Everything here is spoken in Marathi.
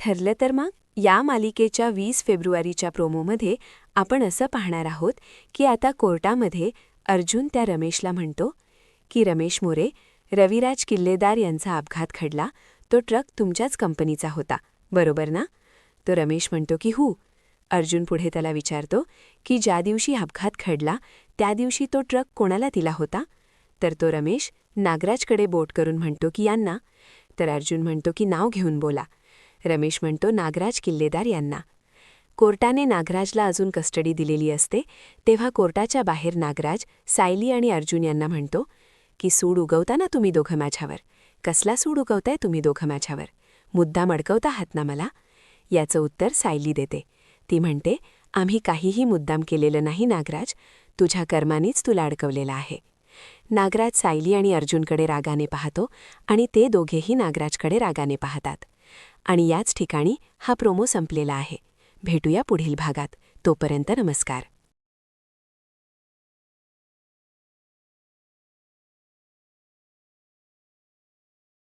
ठरलं तर मग या मालिकेच्या 20 फेब्रुवारीच्या प्रोमोमध्ये आपण असं पाहणार आहोत की आता कोर्टामध्ये अर्जुन त्या रमेशला म्हणतो की रमेश मोरे, रविराज किल्लेदार यांचा अपघात घडला, तो ट्रक तुमच्याच कंपनीचा होता, बरोबर ना? तो रमेश म्हणतो की हो. अर्जुन पुढे त्याला विचारतो की ज्या दिवशी अपघात घडला त्या दिवशी तो ट्रक कोणाला दिला होता? तर तो रमेश नागराजकडे बोट करून म्हणतो की यांना. तर अर्जुन म्हणतो की नाव घेऊन बोला. रमेश म्हणतो नागराज किल्लेदार यांना. कोर्टाने नागराजला अजून कस्टडी दिलेली असते तेव्हा कोर्टाच्या बाहेर नागराज सायली आणि अर्जुन यांना म्हणतो की सूड उगवता ना तुम्ही दोघं माझ्यावर? कसला सूड उगवताय तुम्ही दोघं माझ्यावर? मुद्दाम अडकवता आहात ना मला? याचं उत्तर सायली देते. ती म्हणते आम्ही काहीही मुद्दाम केलेलं नाही नागराज, तुझ्या कर्मानीच तुला अडकवलेला आहे. नागराज सायली आणि अर्जुनकडे रागाने पाहतो आणि ते दोघेही नागराजकडे रागाने पाहतात. आणि याच ठिकाणी हा प्रोमो संपलेला आहे. भेटूया पुढील भागात. तोपर्यंत नमस्कार.